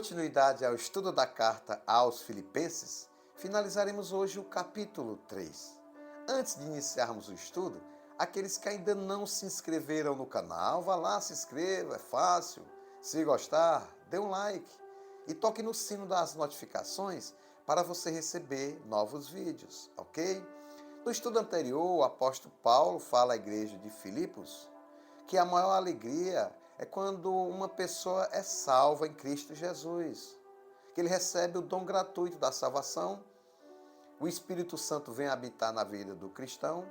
continuidade ao estudo da carta aos Filipenses, finalizaremos hoje o capítulo 3. Antes de iniciarmos o estudo, aqueles que ainda não se inscreveram no canal, vá lá, se inscreva, é fácil. Se gostar, dê um like e toque no sino das notificações para você receber novos vídeos, ok? No estudo anterior, o apóstolo Paulo fala à igreja de Filipos que a maior alegria é quando uma pessoa é salva em Cristo Jesus, que ele recebe o dom gratuito da salvação, o Espírito Santo vem habitar na vida do cristão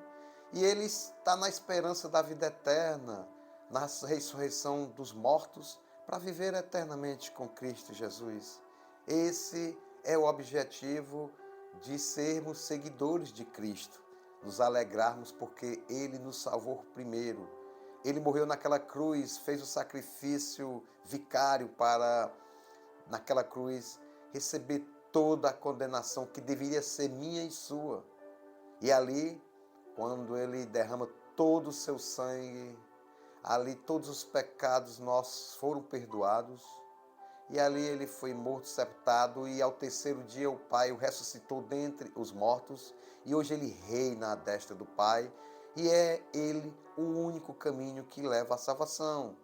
e ele está na esperança da vida eterna, na ressurreição dos mortos, para viver eternamente com Cristo Jesus. Esse é o objetivo de sermos seguidores de Cristo, nos alegrarmos porque Ele nos salvou primeiro. Ele morreu naquela cruz, fez o sacrifício vicário para, naquela cruz, receber toda a condenação que deveria ser minha e sua. E ali, quando Ele derrama todo o seu sangue, ali todos os pecados nossos foram perdoados. E ali Ele foi morto, sepultado, e ao terceiro dia o Pai o ressuscitou dentre os mortos. E hoje Ele reina à destra do Pai. E é Ele o único caminho que leva à salvação.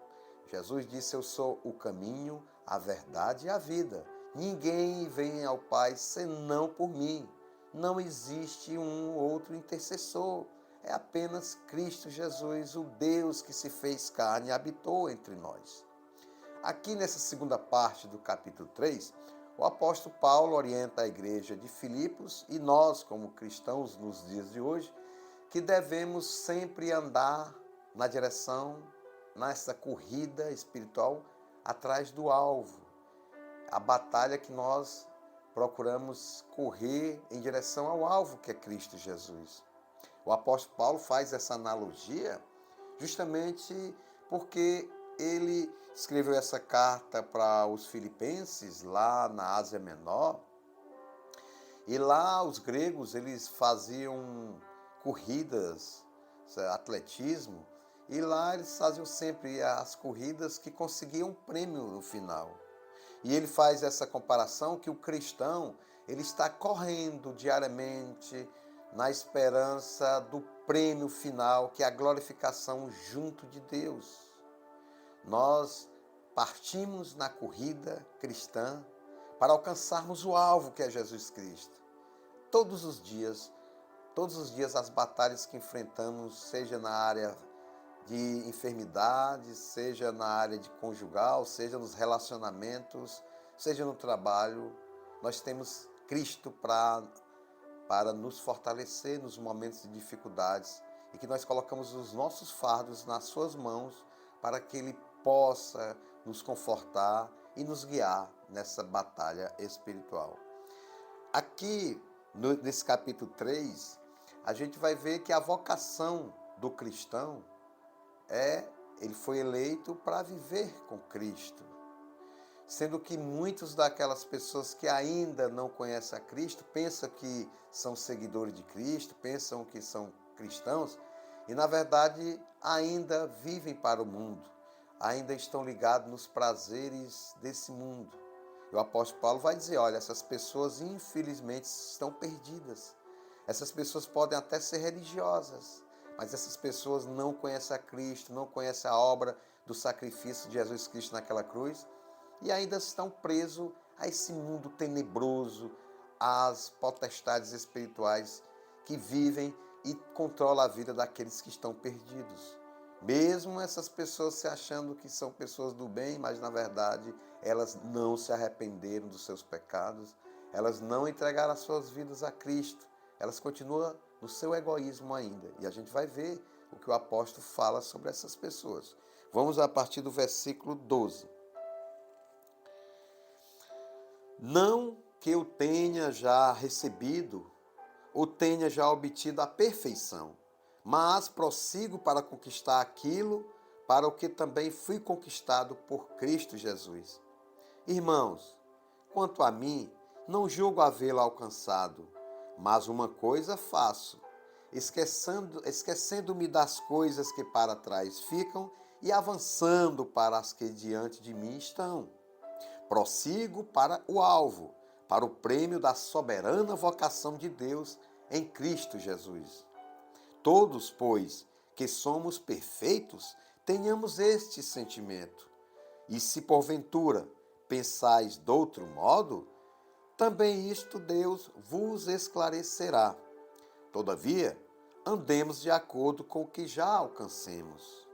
Jesus disse: eu sou o caminho, a verdade e a vida. Ninguém vem ao Pai senão por mim. Não existe um outro intercessor. É apenas Cristo Jesus, o Deus que se fez carne e habitou entre nós. Aqui nessa segunda parte do capítulo 3, o apóstolo Paulo orienta a igreja de Filipos e nós, como cristãos nos dias de hoje, que devemos sempre andar na direção, nessa corrida espiritual, atrás do alvo. A batalha que nós procuramos correr em direção ao alvo, que é Cristo Jesus. O apóstolo Paulo faz essa analogia justamente porque ele escreveu essa carta para os filipenses lá na Ásia Menor. E lá os gregos, eles faziam corridas, atletismo, e lá eles faziam sempre as corridas que conseguiam um prêmio no final. E ele faz essa comparação que o cristão, ele está correndo diariamente na esperança do prêmio final, que é a glorificação junto de Deus. Nós partimos na corrida cristã para alcançarmos o alvo, que é Jesus Cristo. Todos os dias as batalhas que enfrentamos, seja na área de enfermidade, seja na área de conjugal, seja nos relacionamentos, seja no trabalho, nós temos Cristo para nos fortalecer nos momentos de dificuldades e que nós colocamos os nossos fardos nas suas mãos para que Ele possa nos confortar e nos guiar nessa batalha espiritual. Aqui, nesse capítulo 3, a gente vai ver que a vocação do cristão ele foi eleito para viver com Cristo. Sendo que muitos daquelas pessoas que ainda não conhecem a Cristo, pensam que são seguidores de Cristo, pensam que são cristãos, e na verdade ainda vivem para o mundo, ainda estão ligados nos prazeres desse mundo. E o apóstolo Paulo vai dizer, olha, essas pessoas infelizmente estão perdidas. Essas pessoas podem até ser religiosas, mas essas pessoas não conhecem a Cristo, não conhecem a obra do sacrifício de Jesus Cristo naquela cruz e ainda estão presos a esse mundo tenebroso, às potestades espirituais que vivem e controlam a vida daqueles que estão perdidos. Mesmo essas pessoas se achando que são pessoas do bem, mas na verdade elas não se arrependeram dos seus pecados, elas não entregaram as suas vidas a Cristo, elas continuam no seu egoísmo ainda. E a gente vai ver o que o apóstolo fala sobre essas pessoas. Vamos a partir do versículo 12. Não que eu tenha já recebido ou tenha já obtido a perfeição, mas prossigo para conquistar aquilo para o que também fui conquistado por Cristo Jesus. Irmãos, quanto a mim, não julgo havê-lo alcançado, mas uma coisa faço, esquecendo-me das coisas que para trás ficam e avançando para as que diante de mim estão. Prossigo para o alvo, para o prêmio da soberana vocação de Deus em Cristo Jesus. Todos, pois, que somos perfeitos, tenhamos este sentimento. E se porventura pensais de outro modo, também isto Deus vos esclarecerá. Todavia, andemos de acordo com o que já alcançamos.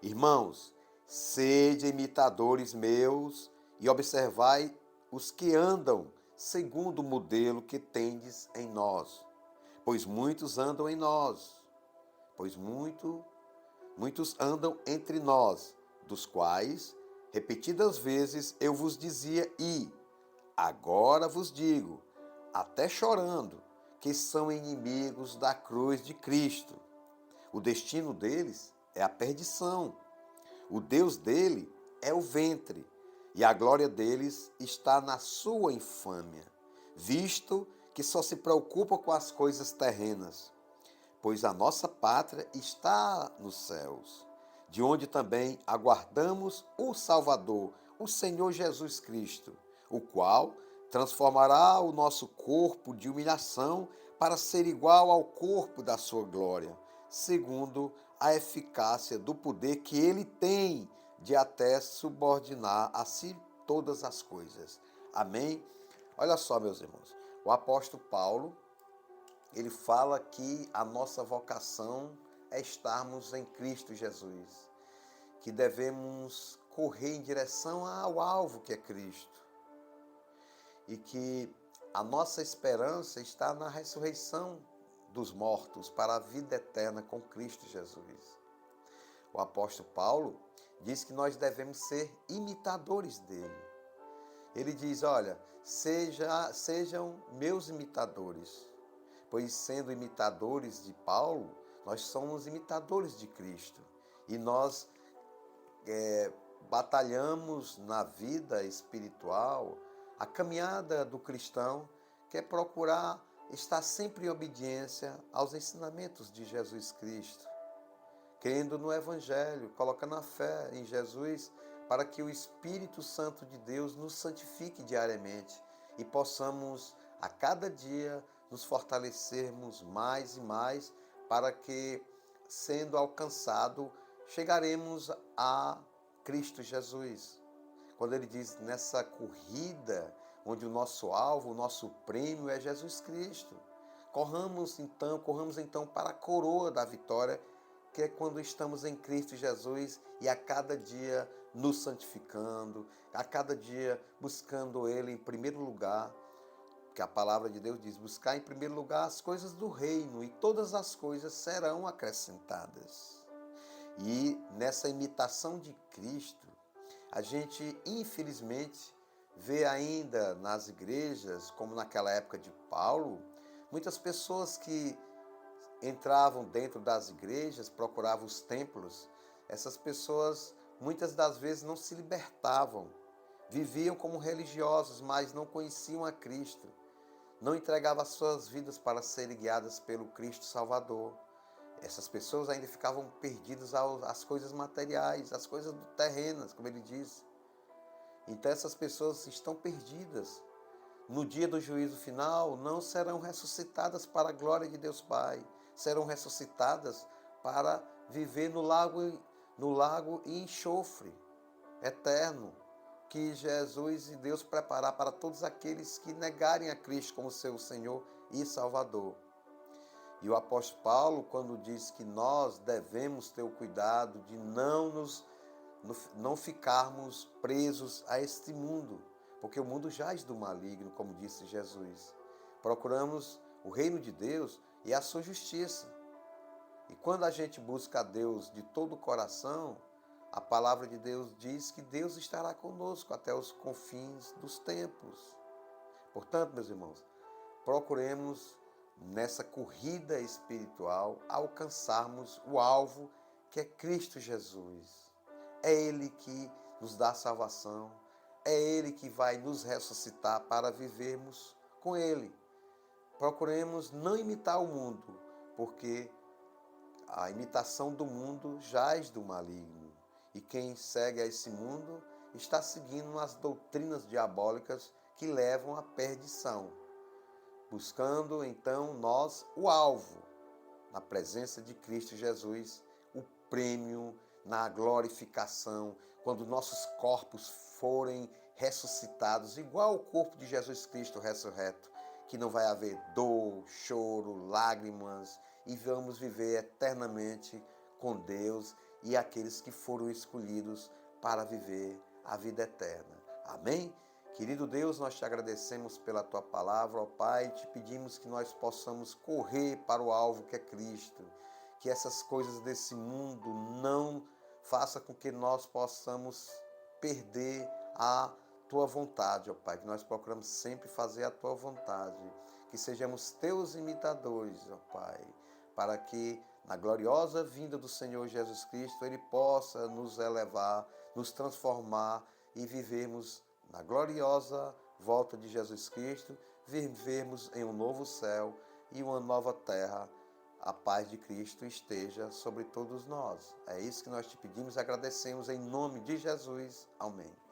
Irmãos, sede imitadores meus e observai os que andam segundo o modelo que tendes em nós. Pois muitos andam em nós, muitos andam entre nós, dos quais, repetidas vezes, eu vos dizia e agora vos digo, até chorando, que são inimigos da cruz de Cristo. O destino deles é a perdição. O Deus dele é o ventre, e a glória deles está na sua infâmia, visto que só se preocupa com as coisas terrenas. Pois a nossa pátria está nos céus, de onde também aguardamos o Salvador, o Senhor Jesus Cristo, o qual transformará o nosso corpo de humilhação para ser igual ao corpo da sua glória, segundo a eficácia do poder que ele tem de até subordinar a si todas as coisas. Amém? Olha só, meus irmãos, o apóstolo Paulo, ele fala que a nossa vocação é estarmos em Cristo Jesus, que devemos correr em direção ao alvo que é Cristo e que a nossa esperança está na ressurreição dos mortos para a vida eterna com Cristo Jesus. O apóstolo Paulo diz que nós devemos ser imitadores dele. Ele diz, olha, sejam meus imitadores, pois sendo imitadores de Paulo, nós somos imitadores de Cristo. E nós batalhamos na vida espiritual, a caminhada do cristão, que é procurar estar sempre em obediência aos ensinamentos de Jesus Cristo, crendo no Evangelho, colocando a fé em Jesus, para que o Espírito Santo de Deus nos santifique diariamente e possamos a cada dia nos fortalecermos mais e mais, para que, sendo alcançado, chegaremos a Cristo Jesus. Quando ele diz nessa corrida, onde o nosso alvo, o nosso prêmio é Jesus Cristo. Corramos então para a coroa da vitória, que é quando estamos em Cristo Jesus e a cada dia nos santificando, a cada dia buscando Ele em primeiro lugar, que a palavra de Deus diz, buscar em primeiro lugar as coisas do reino e todas as coisas serão acrescentadas. E nessa imitação de Cristo, a gente infelizmente vê ainda nas igrejas, como naquela época de Paulo, muitas pessoas que entravam dentro das igrejas, procuravam os templos. Essas pessoas muitas das vezes não se libertavam, viviam como religiosos, mas não conheciam a Cristo, não entregavam as suas vidas para serem guiadas pelo Cristo Salvador. Essas pessoas ainda ficavam perdidas às coisas materiais, às coisas terrenas, como ele diz. Então essas pessoas estão perdidas. No dia do juízo final, não serão ressuscitadas para a glória de Deus Pai. Serão ressuscitadas para viver no lago e enxofre eterno, que Jesus e Deus preparar para todos aqueles que negarem a Cristo como seu Senhor e Salvador. E o apóstolo Paulo, quando diz que nós devemos ter o cuidado de não ficarmos presos a este mundo, porque o mundo jaz do maligno, como disse Jesus. Procuramos o reino de Deus e a sua justiça. E quando a gente busca a Deus de todo o coração, a palavra de Deus diz que Deus estará conosco até os confins dos tempos. Portanto, meus irmãos, procuremos nessa corrida espiritual alcançarmos o alvo que é Cristo Jesus. É Ele que nos dá salvação, é Ele que vai nos ressuscitar para vivermos com Ele. Procuremos não imitar o mundo, porque a imitação do mundo jaz do maligno. E quem segue a esse mundo está seguindo as doutrinas diabólicas que levam à perdição, buscando então nós o alvo, na presença de Cristo Jesus, o prêmio na glorificação, quando nossos corpos forem ressuscitados, igual o corpo de Jesus Cristo ressurreto, que não vai haver dor, choro, lágrimas, e vamos viver eternamente com Deus e aqueles que foram escolhidos para viver a vida eterna. Amém? Querido Deus, nós te agradecemos pela tua palavra, ó Pai, te pedimos que nós possamos correr para o alvo que é Cristo, que essas coisas desse mundo não façam com que nós possamos perder a tua vontade, ó Pai, que nós procuramos sempre fazer a tua vontade, que sejamos teus imitadores, ó Pai, para que na gloriosa vinda do Senhor Jesus Cristo Ele possa nos elevar, nos transformar e vivermos na gloriosa volta de Jesus Cristo, vivermos em um novo céu e uma nova terra. A paz de Cristo esteja sobre todos nós. É isso que nós te pedimos e agradecemos em nome de Jesus. Amém.